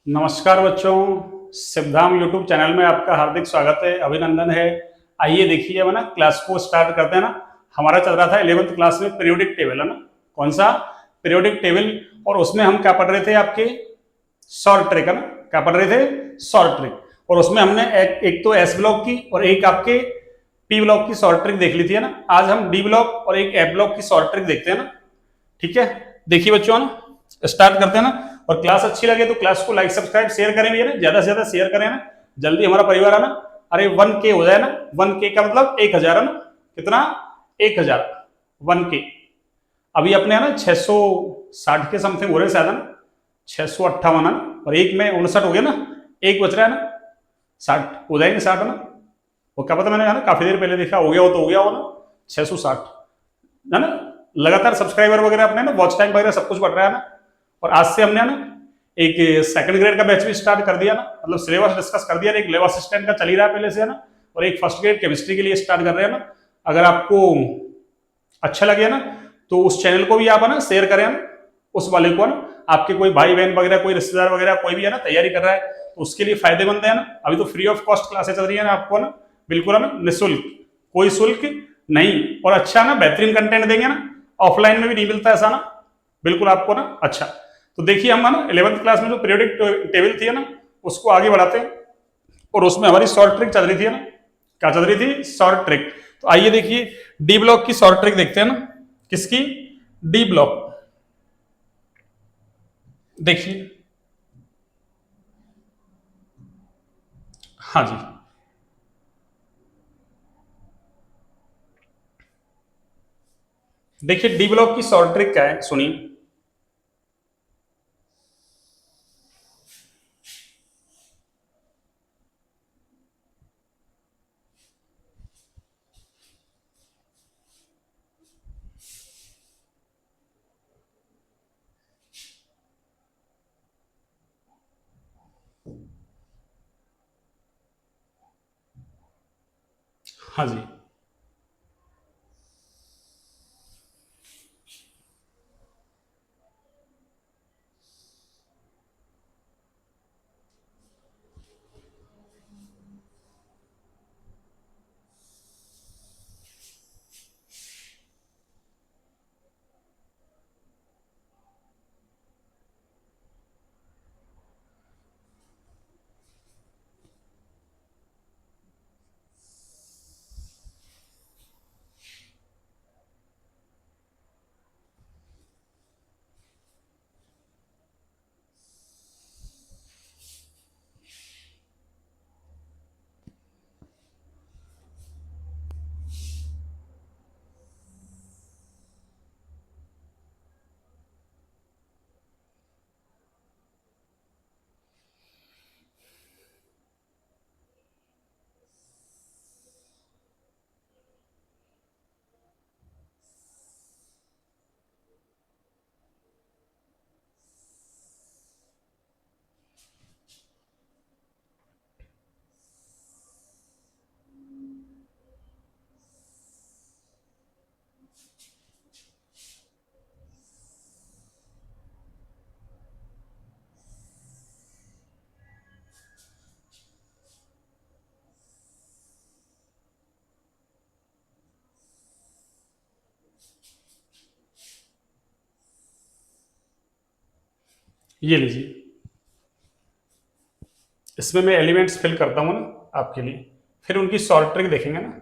नमस्कार बच्चों, Siddham YouTube channel में आपका हार्दिक स्वागत है, अभिनंदन है। आइए देखिए, अब ना क्लास को स्टार्ट करते हैं ना। हमारा चल रहा था 11th क्लास में पीरियोडिक टेबल, है ना। कौन सा? Periodic table. और उसमें हम क्या पढ़ रहे थे? आपके शॉर्ट ट्रिक, है ना। क्या पढ़ रहे थे? Short trick. और उसमें हमने एक तो एस ब्लॉक की और एक आपके पी ब्लॉक की शॉर्ट ट्रिक देख ली थी, है ना। आज हम डी ब्लॉक और एक एफ ब्लॉक की शॉर्ट ट्रिक देखते हैं ना। ठीक है, देखिए बच्चों ना, स्टार्ट करते हैं ना। और क्लास अच्छी लगे तो क्लास को लाइक सब्सक्राइब शेयर करें भी, है ना। ज्यादा से ज्यादा शेयर करें ना, जल्दी हमारा परिवार, है ना। अरे 1K हो जाए ना। 1K का मतलब 1000, है ना। कितना? 1000। 1K। अभी अपने, है ना, 660 के समथिंग हो रहे शायद, है ना। 658, है ना। और एक में 59 हो गया ना। एक बच रहा है ना। 60 हो जाएंगे, 60, है ना। वो क्या पता, मैंने, है ना, काफी देर पहले देखा। हो गया हो तो हो गया हो ना। 660, है ना। लगातार सब्सक्राइबर वगैरह अपने ना, वॉच टाइम वगैरह सब कुछ बढ़ रहा है ना। और आज से हमने ना एक सेकंड ग्रेड का बैच भी स्टार्ट कर दिया ना, मतलब सिलेबस डिस्कस कर दिया। एक लेवल असिस्टेंट का चल ही रहा है पहले से, है ना। और एक फर्स्ट ग्रेड केमिस्ट्री के लिए स्टार्ट कर रहे हैं ना। अगर आपको अच्छा लगे ना तो उस चैनल को भी आप, है ना, शेयर करें ना। उस वाले को, है ना। आपके कोई भाई बहन वगैरह, कोई रिश्तेदार वगैरह कोई भी, है ना, तैयारी कर रहा है तो उसके लिए फायदेमंद है ना। अभी तो फ्री ऑफ कॉस्ट क्लासेस चल रही है ना आपको, ना। बिल्कुल, है ना, निःशुल्क। कोई शुल्क नहीं। और अच्छा ना, बेहतरीन कंटेंट देंगे ना। ऑफलाइन में भी नहीं मिलता ऐसा ना। बिल्कुल आपको ना। अच्छा, तो देखिए, हम, है ना, 11th क्लास में जो पीरियोडिक टेबल थी, है ना, उसको आगे बढ़ाते हैं। और उसमें हमारी शॉर्ट ट्रिक चल रही थी, है ना। क्या चल रही थी? Short trick. तो आइए देखिए, डी ब्लॉक की शॉर्ट ट्रिक देखते हैं ना। किसकी? D block. देखिए, हाँ जी, देखिए डी ब्लॉक की शॉर्ट ट्रिक क्या है, सुनिए। हाँ जी, ये लीजिए। इसमें मैं एलिमेंट्स फिल करता हूँ ना आपके लिए, फिर उनकी शॉर्ट ट्रिक देखेंगे ना।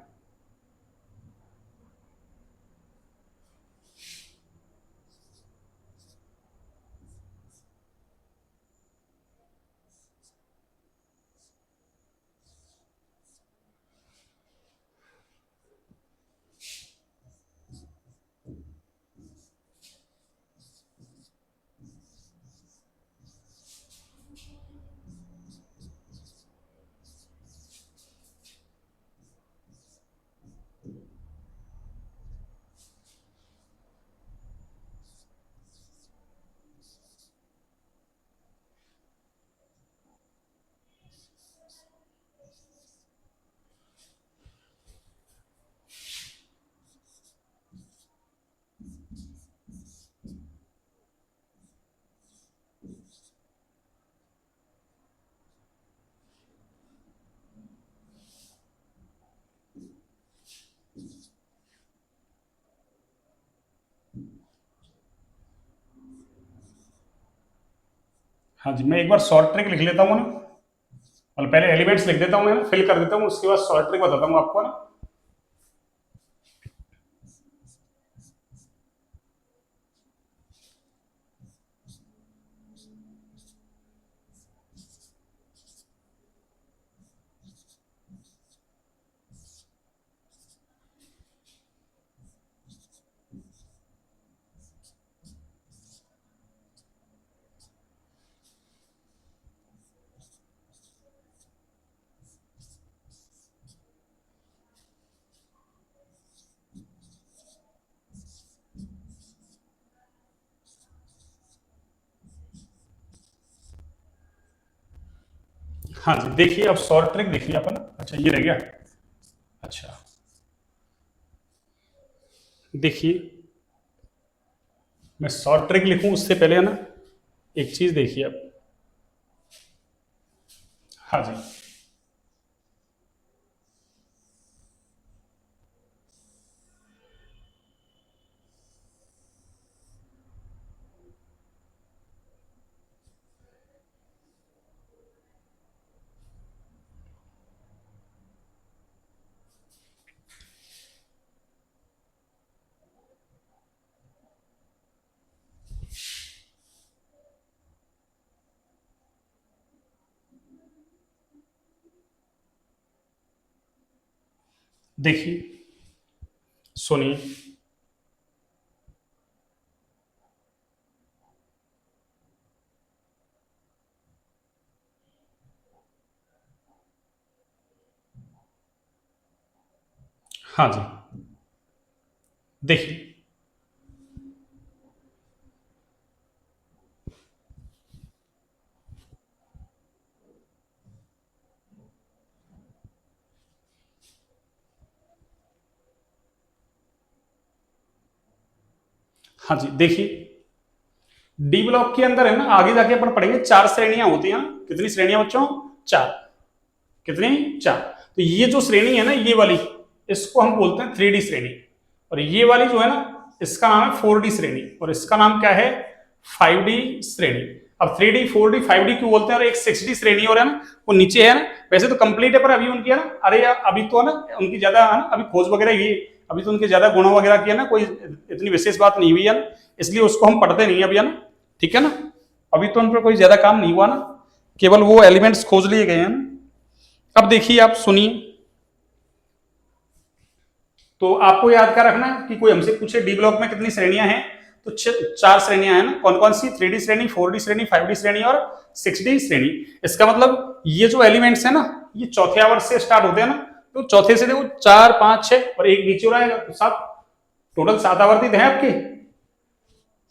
हाँ जी, मैं एक बार शॉर्ट ट्रिक लिख लेता हूँ ना, मतलब पहले एलिमेंट्स लिख देता हूँ, मैं फिल कर देता हूँ, उसके बाद शॉर्ट ट्रिक बताता हूँ आपको ना। हाँ जी, देखिए अब शॉर्ट ट्रिक देखिए अपन। अच्छा ये रह गया। अच्छा देखिए, मैं शॉर्ट ट्रिक लिखूं उससे पहले है ना, एक चीज देखिए अब। हाँ जी, देखिए, सुनिए। हाँ जी, देखिए। हाँ जी, देखिए, डी ब्लॉक के अंदर है ना, आगे जाके अपन पढ़ेंगे, चार श्रेणियां होती हैं। कितनी श्रेणियां बच्चों? चार। कितनी? चार। तो ये जो श्रेणी है ना, ये वाली, इसको हम बोलते हैं 3D श्रेणी। और ये वाली जो है ना, इसका नाम है 4D श्रेणी। और इसका नाम क्या है? 5D श्रेणी। अब 3D 4D 5D क्यों बोलते हैं? और एक 6D श्रेणी और है ना, वो नीचे है ना। वैसे तो कंप्लीट है, पर अभी उनकी है ना, अरे यार अभी तो है ना, उनकी ज्यादा है ना, अभी खोज वगैरह हुई, अभी तो उनके ज्यादा गुणों वगैरह की है ना, कोई इतनी विशेष बात नहीं हुई है ना, इसलिए उसको हम पढ़ते नहीं अभी है ना। ठीक है ना, अभी तो उन पर कोई ज्यादा काम नहीं हुआ ना, केवल वो एलिमेंट्स खोज लिए गए हैं ना। अब देखिए, आप सुनिए। तो आपको याद क्या रखना है कि कोई हमसे पूछे डी ब्लॉक में कितनी श्रेणियां हैं, तो चार श्रेणियां हैं ना। कौन कौन सी? 3D श्रेणी, 4D श्रेणी, 5D श्रेणी और 6D श्रेणी। इसका मतलब ये जो एलिमेंट्स है ना, ये चौथे आवर्त से स्टार्ट होते हैं ना। तो चौथे से देखो, 4 5 6 और एक नीचे रहेगा, तो 7। टोटल 7 आवर्तित है आपके।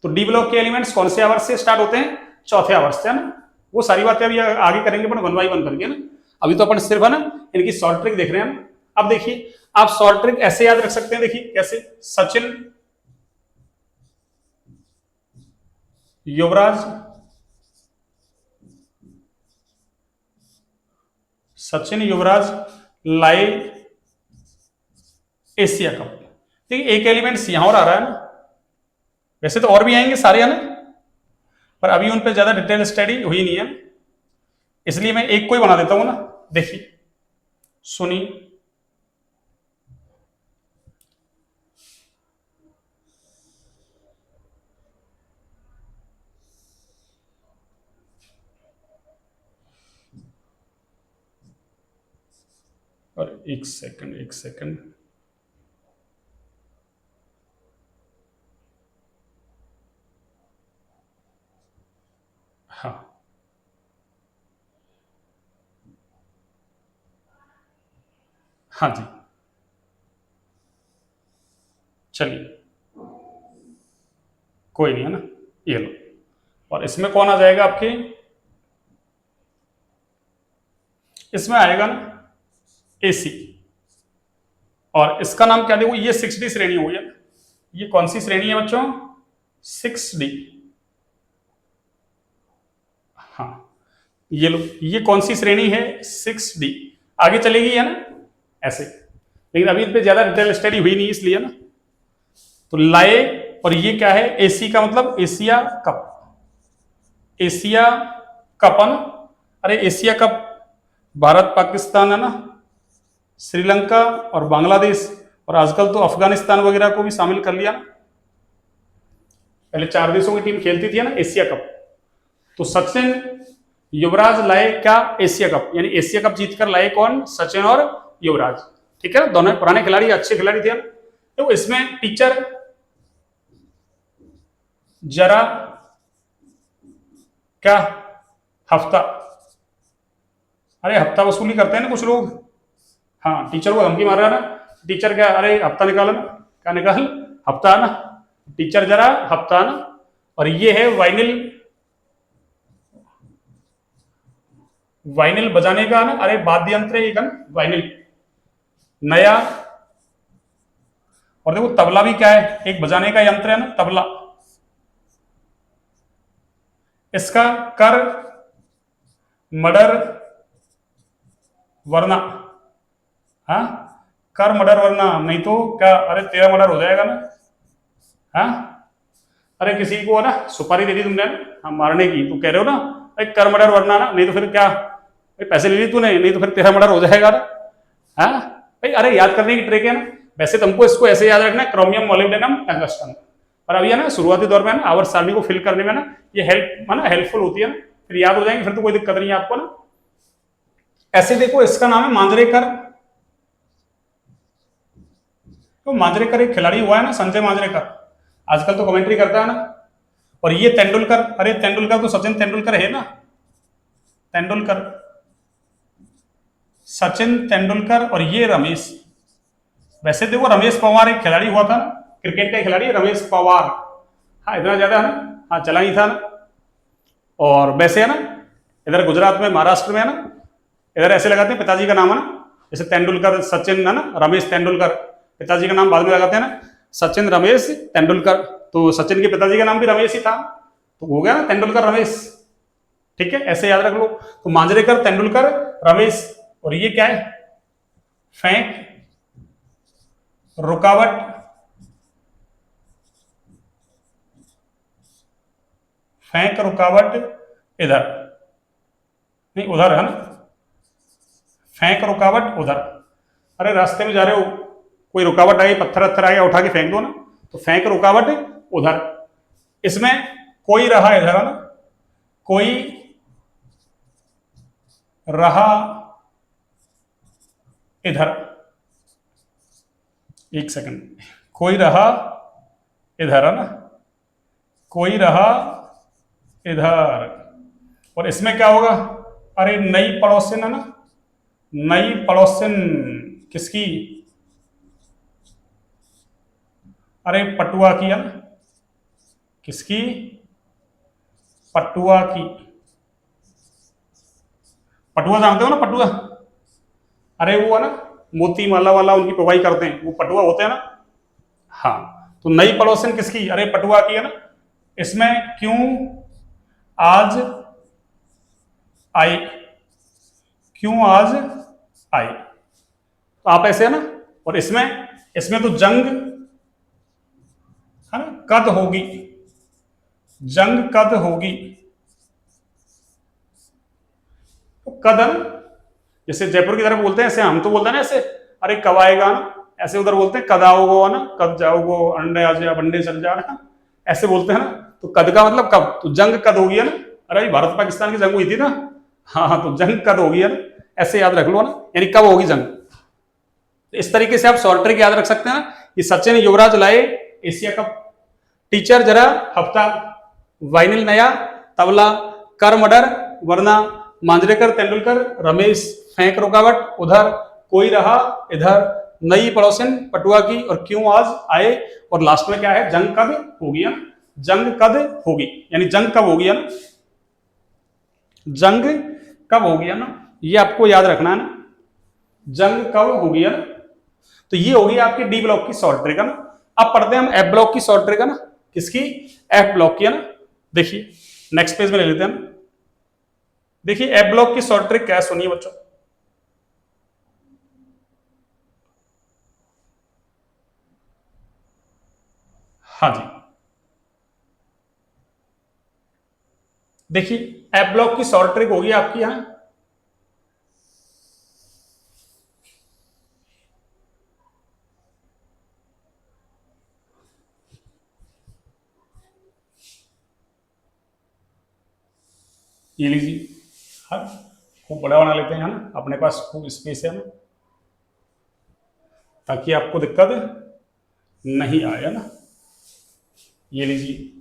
तो डी ब्लॉक के एलिमेंट्स कौन से आवर्त से स्टार्ट होते हैं? चौथे आवर्त से, है ना। वो सारी बातें अभी आगे करेंगे अपन, वन बाई वन करके ना। अभी तो अपन सिर्फ है ना, इनकी शॉर्ट ट्रिक देख रहे हैं हम। अब देखिए, आप शॉर्ट ट्रिक ऐसे याद रख सकते हैं। देखिए कैसे? सचिन, युवराज, सचिन युवराज लाए एशिया कप। ठीक है, एक एलिमेंट यहां और आ रहा है ना। वैसे तो और भी आएंगे सारे, है ना, पर अभी उन पर ज्यादा डिटेल स्टडी हुई नहीं है, इसलिए मैं एक को ही बना देता हूं ना। देखिए, सुनिए। और एक सेकंड, एक सेकंड। हाँ, हाँ जी, चलिए, कोई नहीं, है ना। ये लो। और इसमें कौन आ जाएगा आपके? इसमें आएगा ना एसी। और इसका नाम क्या? देखो, ये 6D श्रेणी हो गया। ये कौन सी श्रेणी है बच्चों? 6D। हाँ, ये लो, ये कौन सी श्रेणी है? 6D। आगे चलेगी, है ना, ऐसे। लेकिन अभी इन पे ज्यादा डिटेल स्टडी हुई नहीं, इसलिए ना। तो लाए, और ये क्या है? एसी का मतलब एशिया कप। एशिया कप है ना, अरे एशिया कप, भारत पाकिस्तान है ना, श्रीलंका और बांग्लादेश, और आजकल तो अफगानिस्तान वगैरह को भी शामिल कर लिया ना। पहले 4 देशों की टीम खेलती थी ना एशिया कप। तो सचिन युवराज लाए क्या, एशिया कप, यानी एशिया कप जीतकर लाए कौन, सचिन और युवराज। ठीक है, दोनों पुराने खिलाड़ी, अच्छे खिलाड़ी थे। तो इसमें टीचर जरा क्या, हफ्ता, अरे हफ्ता वसूली करते हैं ना कुछ लोग। हाँ, टीचर को धमकी मार रहा है ना, टीचर क्या, अरे हफ्ता निकालो ना, क्या निकाल, हफ्ता है ना, टीचर जरा हफ्ता है ना। और ये है वाइनिल, वाइनिल बजाने का ना, अरे वाद्य यंत्र है एक है ना, वाइनिल नया। और देखो तबला भी क्या है, एक बजाने का यंत्र है ना, तबला। इसका कर मर्डर वरना, हाँ, कर मर्डर वरना, नहीं तो क्या, अरे तेरा मर्डर हो जाएगा ना। हाँ, अरे किसी को ना सुपारी दे दी तुमने ना, हाँ, मारने की, तो कह रहे हो ना, अरे कर मर्डर वरना ना, नहीं तो फिर क्या, भाई पैसे ले ली तूने, नहीं तो फिर तेरा मर्डर हो जाएगा ना। हाँ भाई, अरे याद करने की ट्रिक है ना। वैसे तुमको इसको ऐसे याद रखना है, क्रोमियम मोलिब्डेनम टंगस्टन। पर अभी है ना शुरुआती दौर में ना आवर्त सारणी को फिल करने में ना ये हेल्प है ना, हेल्पफुल होती है ना, फिर याद हो जाएंगे, फिर तो कोई दिक्कत नहीं है आपको ना। ऐसे देखो, इसका नाम है मांजरेकर। तो मांजरेकर एक खिलाड़ी हुआ है ना, संजय मांजरेकर, आजकल तो कमेंट्री करता है ना। और ये तेंदुलकर, अरे तेंदुलकर तो सचिन तेंदुलकर है ना, तेंदुलकर, सचिन तेंदुलकर, और ये रमेश। वैसे देखो रमेश पवार एक खिलाड़ी हुआ था ना, क्रिकेट का खिलाड़ी रमेश पवार। हाँ, इतना ज्यादा है ना, हाँ चला ही था ना। और वैसे है ना, इधर गुजरात में, महाराष्ट्र में है ना, इधर ऐसे लगाते हैं पिताजी का नाम है ना, जैसे तेंदुलकर सचिन है ना, रमेश तेंदुलकर, पिताजी का नाम बाद में लगाते हैं ना, सचिन रमेश तेंदुलकर। तो सचिन के पिताजी का नाम भी रमेश ही था, तो हो गया ना तेंदुलकर रमेश। ठीक है, ऐसे याद रख लो। तो मांजरेकर, तेंदुलकर, रमेश। और ये क्या है, फेंक रुकावट, फेंक रुकावट इधर, नहीं उधर है ना, फेंक रुकावट उधर। अरे रास्ते में जा रहे हो, कोई रुकावट आई, पत्थर अत्थर आ गया, उठा के फेंक दो ना, तो फेंक रुकावट उधर। इसमें कोई रहा इधर है ना, कोई रहा इधर, एक सेकंड, कोई रहा इधर है ना, कोई रहा इधर। और इसमें क्या होगा, अरे नई पड़ोसिन है ना, नई पड़ोसिन किसकी, अरे पटुआ की है ना, किसकी, पटुआ की। पटुआ जानते हो ना, पटुआ, अरे वो है ना, मोती माला वाला उनकी प्रोवाइड करते हैं, वो पटुआ होते हैं ना। हाँ, तो नई पड़ोसिन किसकी, अरे पटुआ की है ना। इसमें क्यों आज आई, क्यों आज आई, तो आप ऐसे है ना। और इसमें, इसमें तो जंग है ना, कद होगी, जंग कद होगी, तो कद है ना, जैसे जयपुर की तरफ बोलते हैं ऐसे, हम तो बोलते हैं ना ऐसे, अरे कब आएगा ना, ऐसे उधर बोलते हैं कद आओगो ना, कब जाओगो, अंडे आज या बंडे चल जा ना, ऐसे बोलते हैं ना। तो कद का मतलब कब, तो जंग कद होगी है ना, अरे भाई भारत पाकिस्तान की जंग हुई थी ना, हाँ हाँ, तो जंग कद होगी है ना, ऐसे याद रख लो ना, यानी कब होगी जंग। इस तरीके से आप शॉर्ट ट्रिक याद रख सकते हैं ना, कि सचिन युवराज लाए एशिया कप, टीचर जरा हफ्ता, वाइनिल नया, तबला, कर मर्डर वरना, मांजरेकर तेंदुलकर, रमेश फेंक रुकावट उधर, कोई रहा इधर, नई पड़ोसिन पटुआ की, और क्यों आज आए। और लास्ट में क्या है, जंग कब होगी है ना, जंग कब होगी, यानी जंग कब होगी है ना, जंग कब होगी है ना, ये आपको याद रखना है ना, जंग कब होगी है ना। तो ये होगी आपकी डी ब्लॉक की शॉर्ट ट्रिक है ना। अब पढ़ते हैं हम एफ ब्लॉक की शॉर्ट ट्रिक है ना, किसकी, एफ ब्लॉक की है ना। देखिए नेक्स्ट पेज में ले लेते हैं हम। देखिए एफ ब्लॉक की शॉर्ट ट्रिक क्या है, सुनिए बच्चों। हाँ जी, देखिए एप ब्लॉक की शॉर्ट ट्रिक होगी आपकी यहाँ। ये लीजिए, हाँ, खूब बड़ा बना लेते हैं ना, अपने पास खूब स्पेस है ना, ताकि आपको दिक्कत नहीं आए ना। ये लीजिए।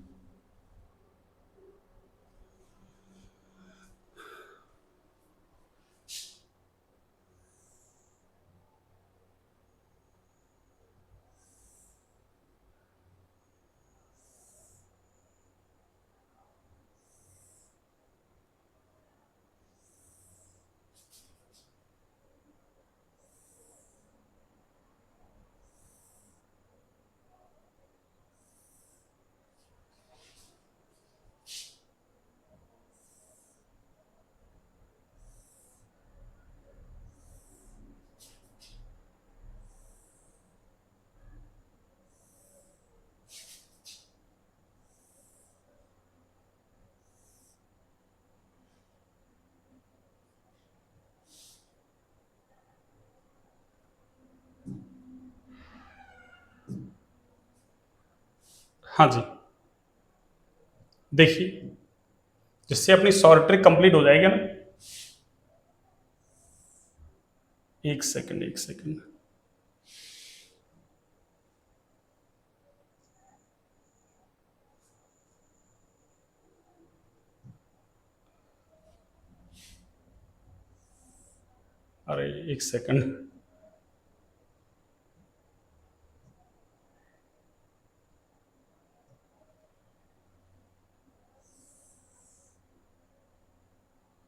हाँ जी, देखिए, जिससे अपनी शॉर्ट ट्रिक कंप्लीट हो जाएगी ना। एक सेकंड, एक सेकंड। अरे एक सेकंड।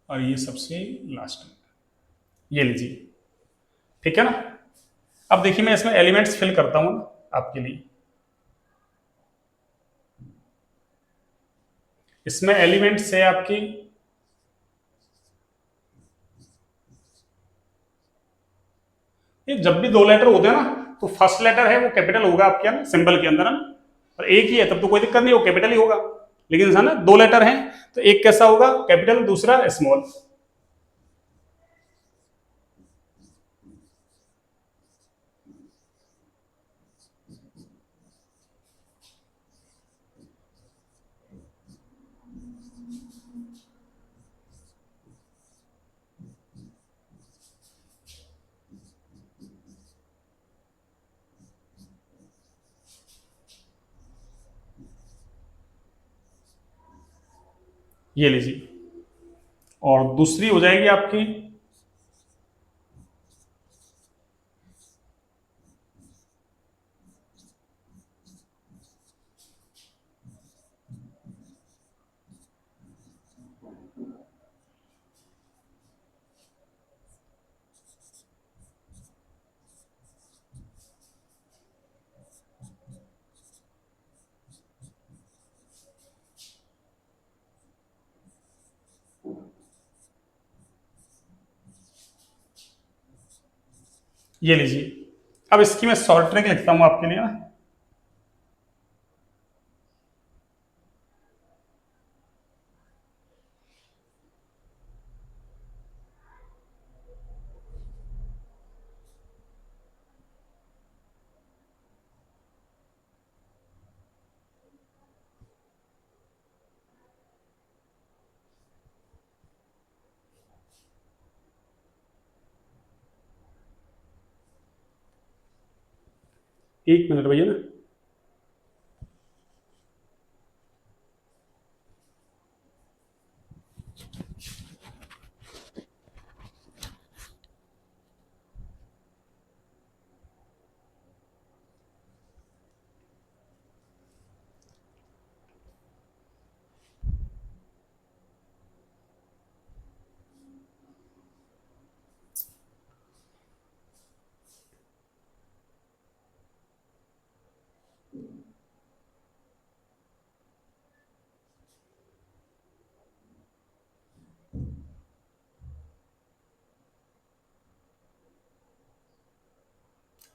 और ये सबसे लास्ट में, ये लीजिए। ठीक है ना। अब देखिए, मैं इसमें एलिमेंट्स फिल करता हूँ आपके लिए। इसमें एलिमेंट्स है आपकी, ये जब भी दो लेटर होते हैं ना, तो फर्स्ट लेटर है वो कैपिटल होगा आपके ना सिंबल के अंदर है ना। और एक ही है तब तो कोई दिक्कत नहीं, वो कैपिटल ही होगा। लेकिन है ना, दो लेटर हैं तो एक कैसा होगा, कैपिटल, दूसरा स्मॉल। ये लीजिए। और दूसरी हो जाएगी आपकी, ये लीजिए। अब इसकी मैं शॉर्ट ट्रिक लिखता हूं आपके लिए ना। एक मिनट भैया ना।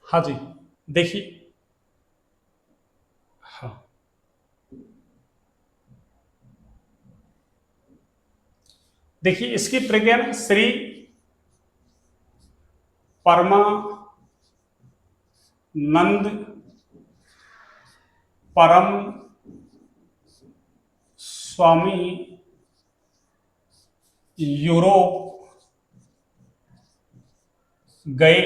हाँ जी, देखिए। हाँ, देखिए इसकी ट्रिक है ना, श्री परमानंद परम स्वामी यूरोप गए।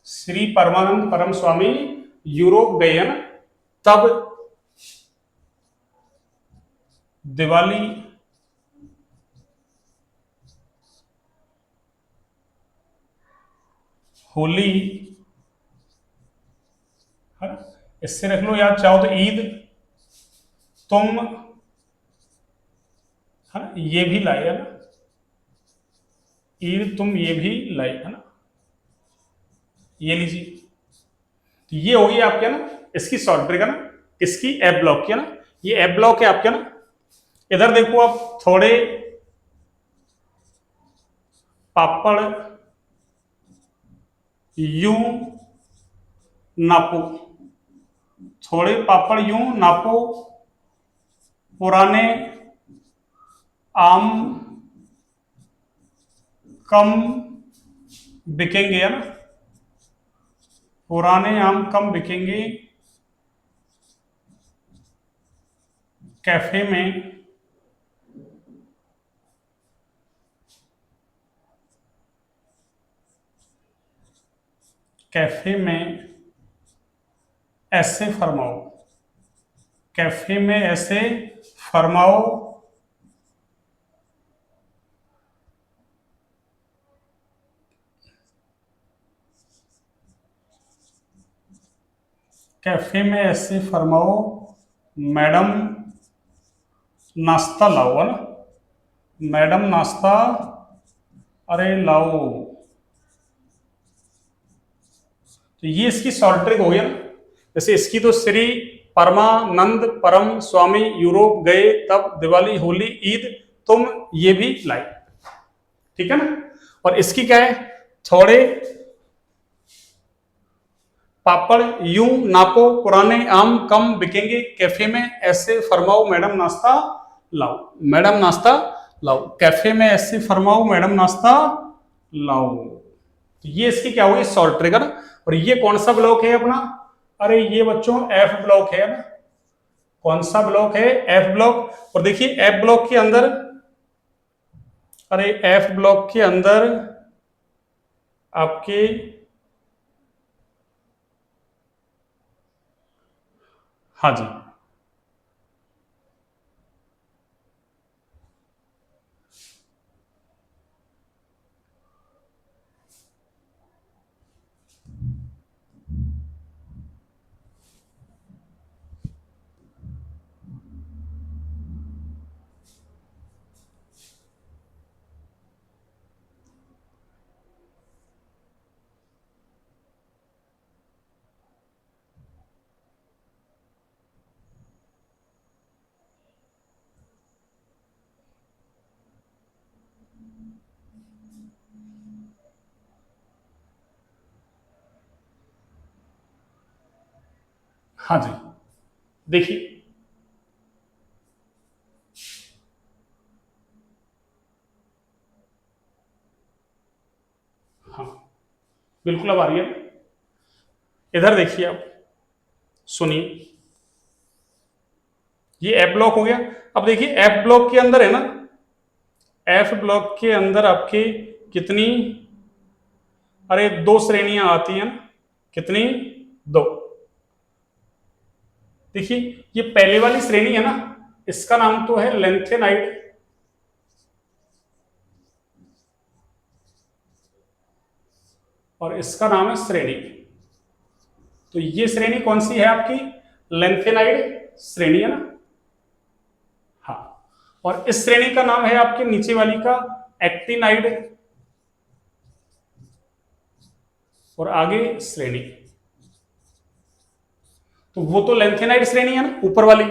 श्री परमानंद परम स्वामी यूरोप गए है ना, तब दिवाली होली है ना, इससे रख लो याद, चाहो तो ईद तुम है ना, ये भी लाए है ना, ईद तुम ये भी लाए है ना, ये लीजिए। तो ये हो गई आपके ना इसकी शॉर्ट ट्रिक है ना, इसकी एप ब्लॉक की है ना, ये एप ब्लॉक है आपके ना। इधर देखो आप, थोड़े पापड़ यूं नापो, थोड़े पापड़ यूं नापो, पुराने आम कम बिकेंगे है ना, पुराने आम कम बिकेंगे कैफे में कैफे में ऐसे फरमाओ, कैफे में ऐसे फरमाओ, कैफे में ऐसे फरमाओ मैडम नाश्ता लाओ है ना, मैडम नाश्ता अरे लाओ। तो ये इसकी शॉर्ट ट्रिक हो गया ना। जैसे इसकी तो श्री परमानंद परम स्वामी यूरोप गए तब दिवाली होली ईद तुम ये भी लाई, ठीक है ना। और इसकी क्या है, थोड़े पापड़ यूं नापो, पुराने आम कम बिकेंगे कैफे में ऐसे फरमाओ मैडम नाश्ता लाओ, मैडम नाश्ता लाओ, कैफे में ऐसे फरमाओ मैडम नाश्ता लाओ। तो ये इसकी क्या होगी, शॉर्ट ट्रिक है ना। और ये कौन सा ब्लॉक है अपना, अरे ये बच्चों एफ ब्लॉक है ना। कौन सा ब्लॉक है, एफ ब्लॉक। और देखिए एफ ब्लॉक के अंदर, अरे एफ ब्लॉक के अंदर आपके हाँ जी, हाँ जी, देखिए हाँ बिल्कुल अब आ रही है। इधर देखिए आप, सुनिए, ये एफ ब्लॉक हो गया। अब देखिए एफ ब्लॉक के अंदर है ना, एफ ब्लॉक के अंदर आपकी कितनी, अरे दो श्रेणियां आती हैं ना, कितनी, दो। देखिए ये पहले वाली श्रेणी है ना, इसका नाम तो है लेंथेनाइड, और इसका नाम है श्रेणी। तो ये श्रेणी कौन सी है आपकी, लेंथेनाइड श्रेणी है ना। हाँ, और इस श्रेणी का नाम है आपके नीचे वाली का एक्टिनाइड, और आगे श्रेणी। तो वो तो लेंथेनाइड श्रेणी है ना ऊपर वाली,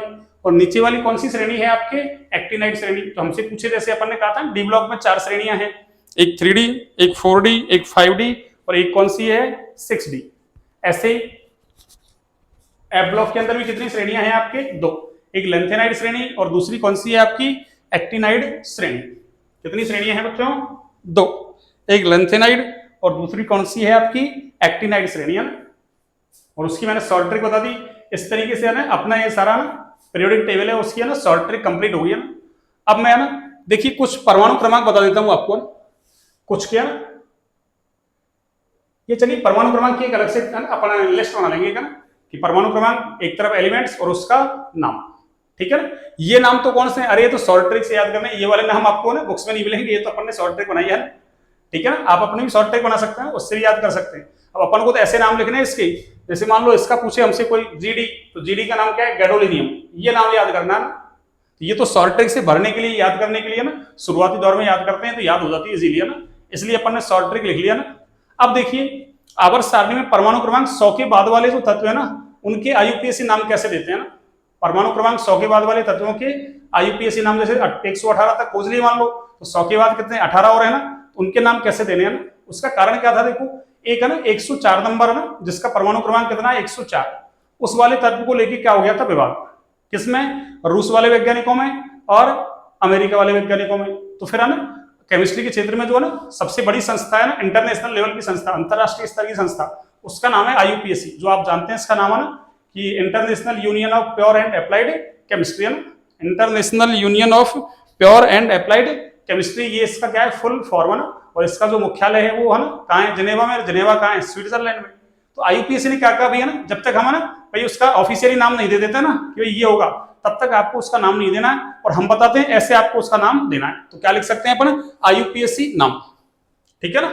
और नीचे वाली कौन सी श्रेणी है आपके, एक्टिनाइड श्रेणी। तो हमसे पूछे, जैसे अपन ने कहा था डी ब्लॉक में 4 श्रेणियां हैं, एक 3D, एक 4D, एक 5D, और एक कौन सी है 6D। ऐसे एफ ब्लॉक के अंदर भी कितनी श्रेणियां हैं आपके, 2, एक लेंथेनाइड श्रेणी और दूसरी कौन सी है आपकी, एक्टिनाइड श्रेणी। कितनी श्रेणियां हैं बच्चों? दो, एक लेंथेनाइड और दूसरी कौन सी है आपकी? एक्टिनाइड श्रेणी है ना। और उसकी मैंने शॉर्ट ट्रिक बता दी। इस तरीके से है ना अपना ये सारा ना पीरियोडिक टेबल है उसकी है ना शॉर्ट ट्रिक कंप्लीट हो गई है ना। अब मैं है ना देखिए कुछ परमाणु क्रमांक बता देता हूं आपको, कुछ क्या ना, ये चलिए परमाणु क्रमांक की एक अलग से है ना अपन लिस्ट बना लेंगे ना कि परमाणु क्रमांक एक तरफ एलिमेंट्स और उसका नाम, ठीक है ना। ये नाम तो कौन से हैं? अरे ये तो शॉर्ट ट्रिक से याद करना है, ये वाले नाम आपको ना बुक्स में नहीं मिलेंगे, ये तो अपन ने शॉर्ट ट्रिक बनाई है ना, ठीक है ना। आप अपनी भी शॉर्ट ट्रिक बना सकते हैं, उससे भी याद कर सकते हैं। अब अपन को तो ऐसे नाम लिखने हैं इसके, जैसे मान लो इसका पूछे हमसे कोई जीडी, तो जीडी का नाम क्या है? गैडोलिनियम, ये नाम याद करना है ना। ये तो शॉर्ट ट्रिक से भरने के लिए, याद करने के लिए ना, शुरुआती दौर में याद करते हैं तो याद हो जाती है इजीली, है ना, इसलिए अपन ने शॉर्ट ट्रिक लिख लिया ना। अब देखिए आवर्त सारणी में परमाणु क्रमांक 100 के बाद वाले जो तत्व है ना उनके आईयूपीएसी नाम कैसे देते हैं ना। परमाणु क्रमांक 100 के बाद वाले तत्वों के आईयूपीएसी नाम, जैसे 118 तक खोज लिए मान लो, तो 100 के बाद कितने? 18 और है ना, तो उनके नाम कैसे देने हैं ना। उसका कारण क्या था? देखो एक है ना 104 नंबर ना, जिसका परमाणु क्रमांक कितना है? 104, उस वाले तत्व को लेके क्या हो गया था विवाद, किसमें? रूस वाले वैज्ञानिकों में और अमेरिका वाले वैज्ञानिकों में। तो फिर है ना केमिस्ट्री के क्षेत्र में जो है ना सबसे बड़ी संस्था है ना, इंटरनेशनल लेवल की संस्था, अंतरराष्ट्रीय स्तर की संस्था, उसका नाम है आईयूपीएसी, जो आप जानते हैं इसका नाम है ना कि international union of pure and applied chemistry, है ना, international union of pure and applied chemistry, ये इसका क्या है? फुल फॉर्म है ना। और इसका जो मुख्यालय है वो है ना कहाँ है? जिनेवा में। जिनेवा कहाँ है? स्विट्जरलैंड में। तो आईयूपीएसी ने क्या कहा भैया ना, जब तक हम है ना भाई उसका ऑफिशियली नाम नहीं दे देते ना कि भाई ये होगा, तब तक आपको उसका नाम नहीं देना है, और हम बताते हैं ऐसे आपको उसका नाम देना है। तो क्या लिख सकते हैं अपन? आईयूपीएसी नाम, ठीक है ना।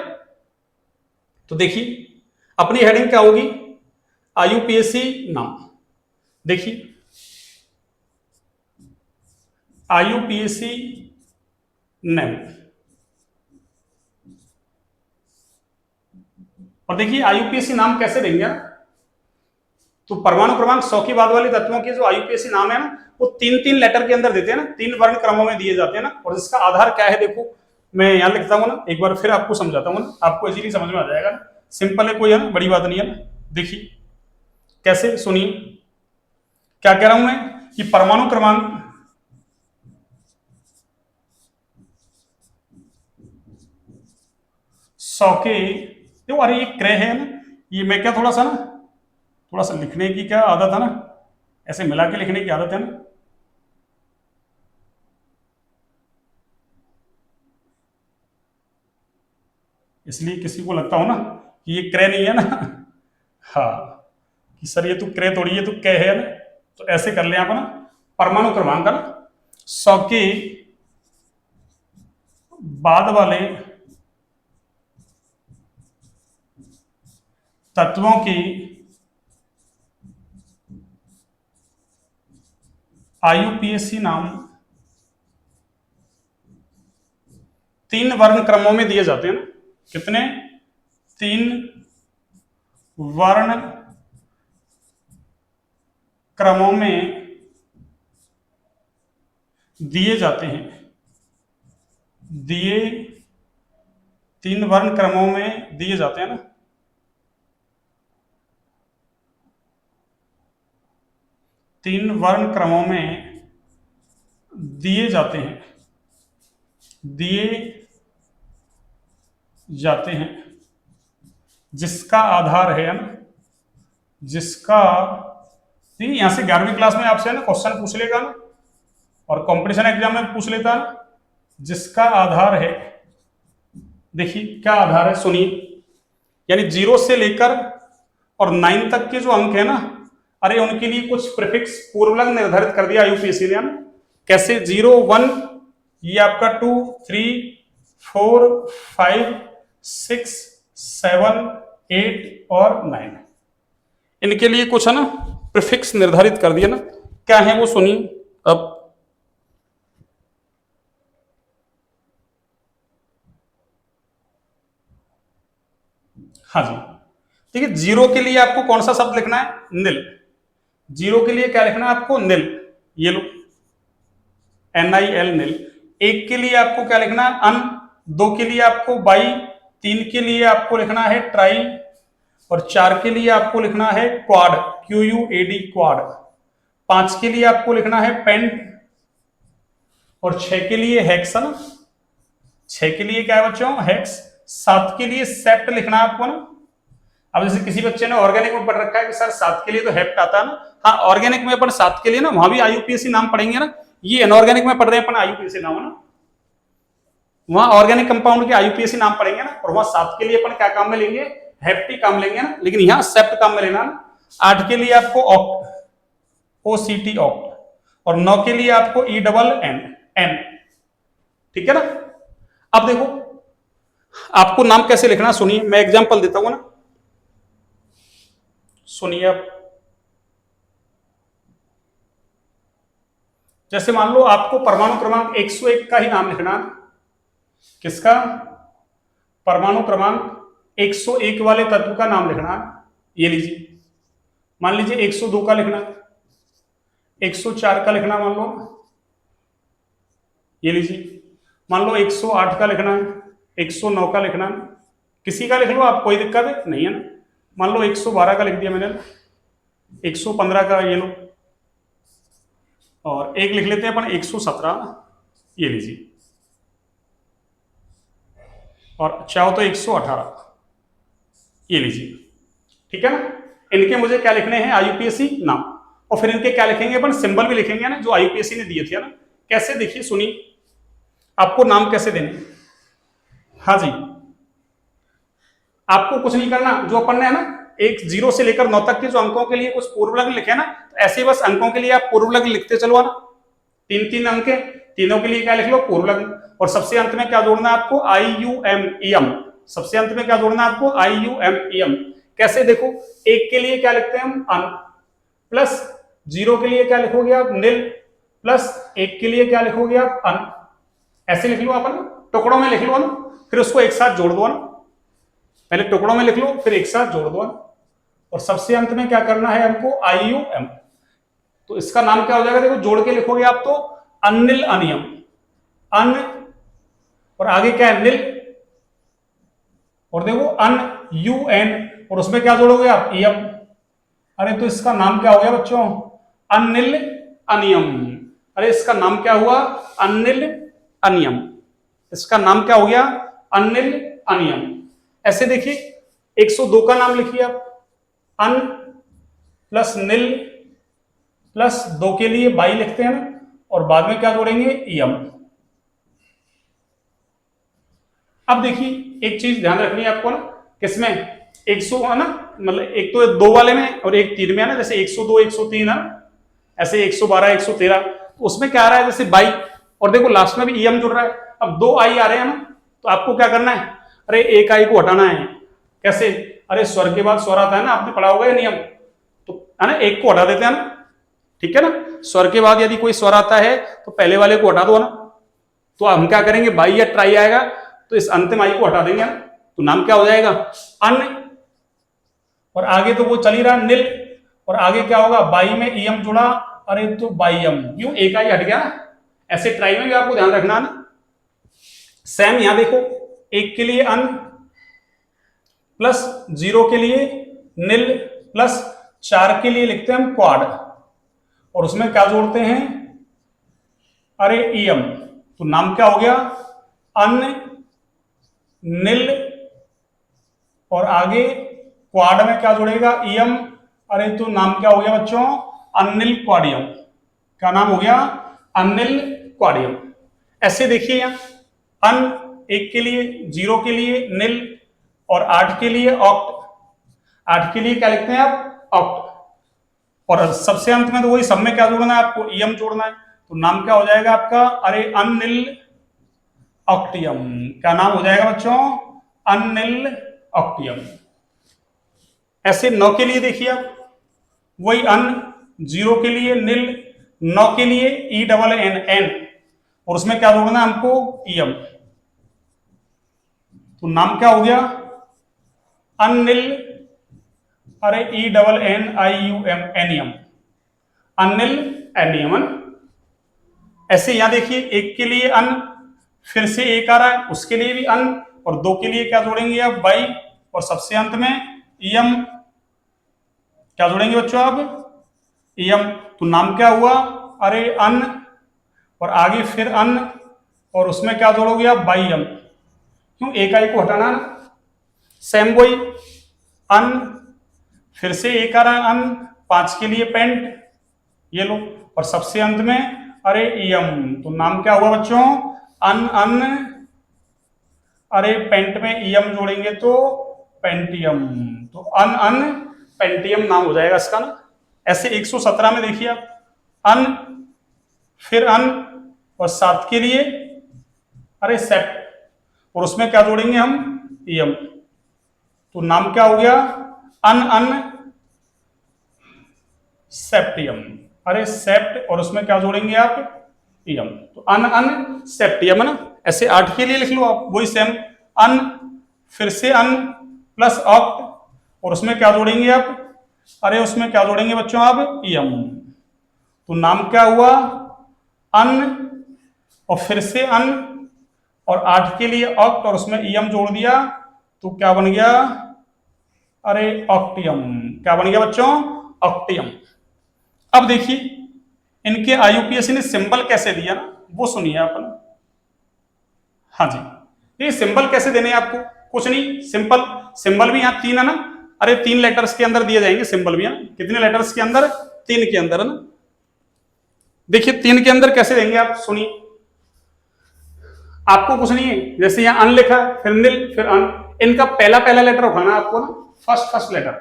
तो देखिए अपनी हेडिंग क्या होगी? आईयूपीएसी नाम। देखिए आईयूपीएसी नेम, और देखिए आईयूपीएसी नाम कैसे देंगे ना, तो परमाणु क्रमांक 100 के बाद वाले तत्वों के जो आईयूपीएसी नाम है ना वो 3-3 लेटर के अंदर देते हैं ना, 3 वर्ण क्रमों में दिए जाते हैं ना। और इसका आधार क्या है? देखो मैं यहां लिखता हूं ना, एक बार फिर आपको समझाता हूं ना, आपको इजीली समझ में आ जाएगा ना, सिंपल है, कोई है ना बड़ी बात नहीं है ना। देखिए कैसे, सुनिए क्या कह रहा हूं मैं कि परमाणु क्रमांक 100 के, देखो अरे ये क्रय है ना, ये मैं क्या थोड़ा सा लिखने की क्या आदत है ना, ऐसे मिला के लिखने की आदत है ना, इसलिए किसी को लगता हो ना कि ये क्रय नहीं है ना हाँ कि सर ये तो क्रय थोड़ी, ये तो कै है ना, तो ऐसे कर ले आप ना, परमाणु क्रमांक ना 100 के बाद वाले तत्वों की आईयूपीएसी नाम 3 वर्ण क्रमों में दिए जाते हैं ना। कितने? 3 वर्ण क्रमों में दिए जाते हैं, दिए 3 वर्ण क्रमों में दिए जाते हैं ना, 3 वर्ण क्रमों में दिए जाते हैं, दिए जाते हैं, जिसका आधार है ना, जिसका, ठीक है, यहां से 11वीं क्लास में आपसे ना क्वेश्चन पूछ लेगा ना, और कंपटीशन एग्जाम में पूछ लेता है ना, जिसका आधार है, देखिए क्या आधार है, सुनिए, यानी 0 से लेकर और 9 तक के जो अंक है ना, अरे उनके लिए कुछ प्रीफिक्स पूर्वलग्न निर्धारित कर दिया आईयूपीएसी ने। कैसे? 0, 1, ये आपका 2, 3, 4, 5, 6, 7, 8 और 9, इनके लिए कुछ है ना प्रीफिक्स निर्धारित कर दिया ना। क्या है वो सुनिए। अब हाँ जी, ठीक है, 0 के लिए आपको कौन सा शब्द लिखना है? नील। 0 के लिए क्या लिखना है आपको? नील, ये लो NIL नील। 1 के लिए आपको क्या लिखना है? अन। 2 के लिए आपको बाई। 3 के लिए आपको लिखना है ट्राई, और 4 के लिए आपको लिखना है क्वाड, QUAD क्वाड। 5 के लिए आपको लिखना है पेंट, और 6 के लिए हेक्सन, 6 के लिए क्या है बच्चों, हेक्स। 7 के लिए सेप्ट लिखना है आपको ना। अब जैसे किसी बच्चे ने ऑर्गेनिक में पढ़ रखा है कि सर 7 के लिए तो हेप्ट आता है ना, हाँ ऑर्गेनिक में अपन 7 के लिए ना वहां भी आईयूपीएसी नाम पढ़ेंगे ना, ये इनऑर्गेनिक में पढ़ रहे हैं अपन आईयूपीएसी नाम है ना, वहां ऑर्गेनिक कंपाउंड के आईयूपीएसी नाम पढ़ेंगे ना, और वहां 7 के लिए अपन क्या काम में लेंगे, हेप्टी काम लेंगे ना, लेकिन यहाँ सेप्ट काम में लेना ना। 8 के लिए आपको ऑक्ट, ओसीटी ऑक्ट, और 9 के लिए आपको ई डबल एन एन, ठीक है ना। अब देखो आपको नाम कैसे लिखना, सुनिए मैं एग्जांपल देता हूं ना, सुनिए आप। जैसे मान लो आपको परमाणु क्रमांक 101 का ही नाम लिखना है, किसका, परमाणु क्रमांक 101 वाले तत्व का नाम लिखना है। ये लीजिए, मान लीजिए 102 का लिखना, 104 का लिखना, मान लो ये लीजिए, मान लो 108 का लिखना है, 109 का लिखना है, किसी का लिख लो आप, कोई दिक्कत नहीं है ना। मान लो 112 का लिख दिया मैंने, 115 का ये लो, और एक लिख लेते हैं अपन 117, ये लीजिए, और चाहो तो 118, ये लीजिए, ठीक है ना। इनके मुझे क्या लिखने हैं, आईयूपीएसी नाम, और फिर इनके क्या लिखेंगे अपन, सिंबल भी लिखेंगे ना जो आईयूपीएसी ने दिए थे ना। कैसे, देखिए सुनिए, आपको नाम कैसे देने, हाँ जी, आपको कुछ नहीं करना, जो अपन ने है ना 0 से लेकर 9 तक के जो अंकों के लिए कुछ पूर्व लग्न लिखे ना, तो ऐसे बस अंकों के लिए आप पूर्व लग्न लिखते चलो ना, 3-3 अंक के, तीनों के लिए क्या लिख लो, पूर्व लग्न, और सबसे अंत में क्या जोड़ना है आपको, IUMEM, सबसे अंत में क्या जोड़ना है आपको, IUMEM। कैसे, देखो 1 के लिए क्या लिखते हैं हम, अन, प्लस 0 के लिए क्या लिखोगे आप, निल, प्लस 1 के लिए क्या लिखोगे आप, अन, ऐसे लिख लो अपन, टुकड़ों में लिख लो ना, फिर उसको एक साथ जोड़ दो ना, पहले टुकड़ों में लिख लो फिर एक साथ जोड़ दो, और सबसे अंत में क्या करना है हमको, IUM। तो इसका नाम क्या हो जाएगा, देखो जोड़ के लिखोगे आप तो अनिल अनियम, अन, और आगे क्या है, निल, और देखो अन UN, और उसमें क्या जोड़ोगे आप, इयम। अरे तो इसका नाम क्या हो गया बच्चों, अनिल अनियम। अरे इसका नाम क्या हुआ, अनिल अनियम, इसका नाम क्या हो गया, अनिल अनियम। ऐसे देखिए 102 का नाम लिखिए आप, अन प्लस निल प्लस 2 के लिए बाई लिखते हैं ना, और बाद में क्या जोड़ेंगे, इयम। अब देखिए एक चीज ध्यान रखनी है आपको ना, किसमें 100 है ना, मतलब एक तो 2 वाले में और एक 3 में है ना, जैसे 102 103 है, ऐसे 112 113, तो उसमें क्या आ रहा है, जैसे बाई, और देखो लास्ट में भी ईएम जुड़ रहा है। अब 2 आई आ रहे हैं ना, तो आपको क्या करना है, अरे एक आई को हटाना है। कैसे, अरे स्वर के बाद स्वर आता है ना, आपने पढ़ा होगा ये नियम, तो है ना, एक को हटा देते हैं ना, ठीक है ना। स्वर के बाद यदि कोई स्वर आता है तो पहले वाले को हटा दो ना, तो हम क्या करेंगे, बाई या ट्राई आएगा तो इस अंतिम आई को हटा देंगे ना, तो नाम क्या हो जाएगा, अन, और आगे तो वो चल ही रहा निल, और आगे क्या होगा, बाई में ईएम जुड़ा, अरे तो बाईएम, क्यों, एक आई हट गया ना। ऐसे ट्राई में भी आपको ध्यान रखना ना। सेम यहां देखो, 1 के लिए अन, प्लस 0 के लिए निल, प्लस 4 के लिए लिखते हैं हम क्वाड, और उसमें क्या जोड़ते हैं, अरे ईएम। तो नाम क्या हो गया, अन, निल, और आगे क्वाड में क्या जुड़ेगा, ईएम। अरे तो नाम क्या हो गया बच्चों, अनिल क्वाडियम। क्या नाम हो गया, अनिल क्वाडियम। ऐसे देखिए यहां, अन 1 के लिए, 0 के लिए निल, और 8 के लिए ऑक्ट, 8 के लिए क्या लिखते हैं आप, ऑक्ट, और सबसे अंत में तो वही, सब में क्या जोड़ना है आपको, ईएम जोड़ना है। तो नाम क्या हो जाएगा आपका, अरे अनिल ऑक्टियम। क्या नाम हो जाएगा बच्चों, अनिल ऑक्टियम। ऐसे 9 के लिए देखिए आप, वही अन, 0 के लिए निल, 9 के लिए ई डबल एन एन, और उसमें क्या जोड़ना है हमको, ईएम। तो नाम क्या हो गया, अनिल, अरे E double N I you M, एनियम, Anil एनियम। ऐसे यहां देखिए 1 के लिए अन, फिर से एक आ रहा है उसके लिए भी अन, और 2 के लिए क्या जोड़ेंगे आप, बाई, और सबसे अंत में ईएम। क्या जोड़ेंगे बच्चों आप, ईएम। तो नाम क्या हुआ, अरे अन, और आगे फिर अन, और उसमें क्या जोड़ोगे आप, बाई एम। क्यों, एक आई को हटाना ना। सेम वही अन, फिर से एक आ रहा अन, 5 के लिए पेंट, ये लो, और सबसे अंत में अरे एम। तो नाम क्या हुआ बच्चों, अन अन, अरे पेंट में एम जोड़ेंगे तो पेंटियम, तो अन अन पेंटियम नाम हो जाएगा इसका ना। ऐसे 117 में देखिए आप, अन, फिर अन, और 7 के लिए अरे सेप्ट, और उसमें क्या जोड़ेंगे हम, एम। तो नाम क्या हो गया, अन अन सेप्टियम, अरे सेप्ट, और उसमें क्या जोड़ेंगे आप, एम। तो अन अन सेप्टियम है ना। ऐसे 8 के लिए लिख लो आप, वही सेम, अन, फिर से अन प्लस ऑक्ट, और उसमें क्या जोड़ेंगे आप, अरे उसमें क्या जोड़ेंगे बच्चों आप, एम। तो नाम क्या हुआ, अन, और फिर से अन, और 8 के लिए ऑक्ट, और उसमें एम जोड़ दिया, तो क्या बन गया, अरे ऑक्टियम। क्या बन गया बच्चों, ऑक्टियम। अब देखिए इनके आईयूपीएसी ने सिंबल कैसे दिया ना, वो सुनिए अपन। हाँ जी, ये सिंबल कैसे देने हैं आपको, कुछ नहीं, सिंपल। सिंबल भी यहाँ 3 है ना, अरे 3 लेटर्स के अंदर दिए जाएंगे सिंबल भी, है ना। कितने लेटर्स के अंदर, 3 के अंदर, है ना। देखिए 3 के अंदर कैसे देंगे आप, सुनिए। आपको कुछ नहीं है, जैसे यहाँ अन लिखा, फिर नील, फिर अन, इनका पहला पहला लेटर उठाना है आपको ना, फर्स्ट लेटर,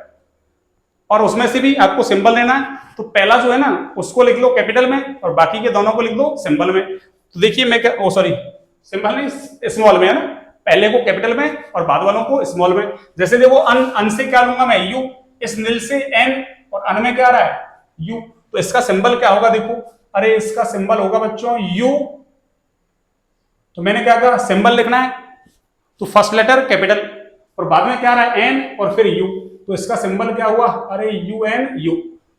और उसमें से भी आपको सिंबल लेना है। तो पहला जो है ना उसको लिख लो कैपिटल में, और बाकी के दोनों को लिख दो सिंबल में। तो देखिए मैं क्या, ओ सॉरी, सिंबल नहीं, स्मॉल में, है ना। पहले को कैपिटल में और बाद वालों को स्मॉल में। जैसे देखो अन, अन से क्या लूंगा मैं, यू, इस नील से एन, और अन में क्या आ रहा है, यू। तो इसका सिंबल क्या होगा देखो, अरे इसका सिंबल होगा बच्चों यू। तो मैंने क्या कहा, सिंबल लिखना है, तो फर्स्ट लेटर कैपिटल, और बाद में क्या आ रहा है, एन, और फिर यू। तो इसका सिंबल क्या हुआ, अरे यू एन यू।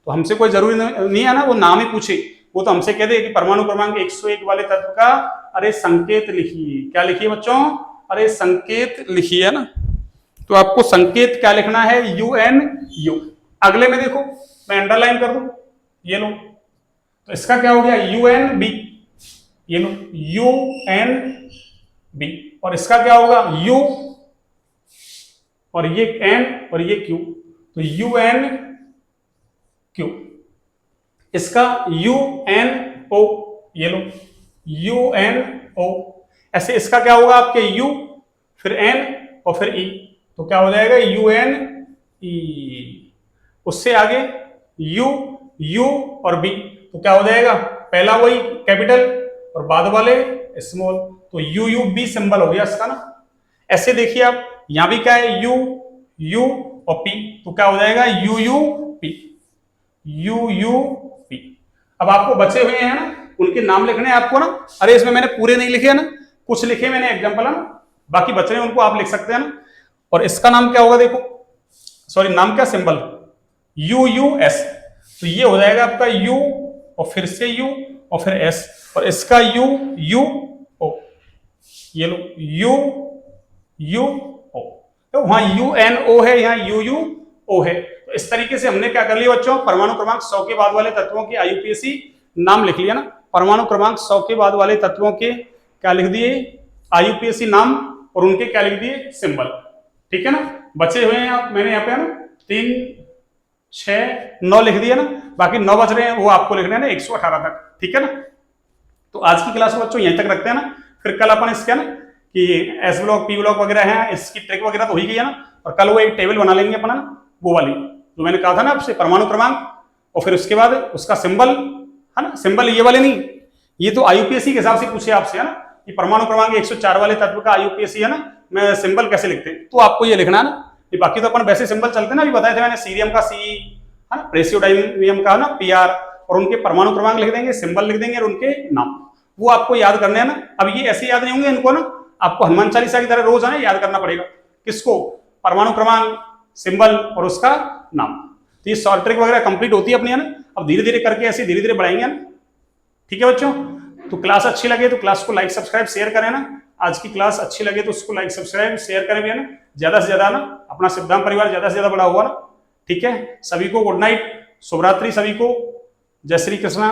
तो हमसे कोई जरूरी नहीं है ना वो नाम ही पूछे, वो तो हमसे कह दे कि परमाणु क्रमांक 101 वाले तत्व का अरे संकेत लिखिए। क्या लिखिए बच्चों, अरे संकेत लिखिए, है ना। तो आपको संकेत क्या लिखना है, यू एन यू। अगले में देखो मैं अंडरलाइन कर दूं, ये लो, तो इसका क्या हो गया, यू एन बी, ये लो, यू एन बी। और इसका क्या होगा, यू, और ये एन, और ये क्यू, तो यू एन क्यू। इसका यू एन ओ, ये लो, यू एन ओ। ऐसे इसका क्या होगा आपके, यू, फिर एन, और फिर ई, तो क्या हो जाएगा, यू एन ई। उससे आगे यू, यू और बी, तो क्या हो जाएगा, पहला वही कैपिटल और बाद वाले स्मॉल, तो यू यू बी सिंबल हो गया इसका ना। ऐसे देखिए आप, यहां भी क्या है, यू, यू और पी, तो क्या हो जाएगा, you U P, you U P. अब आपको बचे हुए हैं ना उनके नाम लिखने हैं आपको ना। अरे इसमें मैंने पूरे नहीं लिखे है ना, कुछ लिखे मैंने एग्जांपल है ना, बाकी बचे हैं उनको आप लिख सकते हैं ना। और इसका नाम क्या होगा देखो, सॉरी नाम क्या, सिंबल यू यू एस। तो ये हो जाएगा आपका यू, और फिर से यू, और फिर एस, और इसका यू यू ओ, ये लो, यू यू ओ। तो वहां यू एन ओ है, यहाँ यू यू ओ है। तो इस तरीके से हमने क्या कर लिया बच्चों, परमाणु क्रमांक 100 के बाद वाले तत्वों के आईयूपीएसी नाम लिख लिया ना। परमाणु क्रमांक 100 के बाद वाले तत्वों के क्या लिख दिए, आईयूपीएसी नाम, और उनके क्या लिख दिए, सिंबल। ठीक है ना। बचे हुए हैं आप, मैंने यहाँ पे है ना 3, 6, 9 लिख दिया ना, बाकी 9 बच रहे हैं, वो आपको लिखने हैं ना 118 तक। ठीक है ना। तो आज की क्लास में बच्चों यहीं तक रखते हैं ना, फिर कल अपन इसका ना कि एस ब्लॉक पी ब्लॉक वगैरह है, इसकी ट्रिक वगैरह तो हो ही गई है ना, और कल वो एक टेबल बना लेंगे अपन ना, वो वाली जो मैंने कहा था ना आपसे, परमाणु क्रमांक, और फिर उसके बाद उसका सिंबल, है ना। सिंबल ये वाले नहीं, ये तो आईयूपीएसी के हिसाब से पूछे आपसे, है ना, कि परमाणु क्रमांक 104 वाले तत्व का आईयूपीएसी है ना, मैं सिंबल कैसे लिखते हैं, तो आपको ये लिखना है ना। ये बाकी तो अपन वैसे सिंबल चलते ना, अभी बताए थे मैंने, सीरियम का सी, है ना, प्रेसियोडाइमियम का ना पीआर, और उनके परमाणु क्रमांक लिख देंगे, सिंबल लिख देंगे, और उनके नाम, वो आपको याद करने हैं ना। अब ये ऐसे याद नहीं होंगे इनको ना, आपको हनुमान चालीसा की तरह रोज है ना याद करना पड़ेगा। किसको, परमाणु क्रमांक, सिंबल और उसका नाम। तो ये शॉर्ट ट्रिक वगैरह कंप्लीट होती है अपनी, है ना। अब धीरे धीरे करके ऐसे धीरे धीरे बढ़ाएंगे ना। ठीक है बच्चों, तो क्लास अच्छी लगे तो क्लास को लाइक सब्सक्राइब शेयर करें ना। आज की क्लास अच्छी लगे तो उसको लाइक सब्सक्राइब शेयर करें भी, है ना, ज्यादा से ज्यादा ना, अपना सिद्धांत परिवार ज्यादा से ज्यादा बड़ा हुआ ना। ठीक है, सभी को गुड नाइट, शुभ रात्रि सभी को, जय श्री कृष्णा।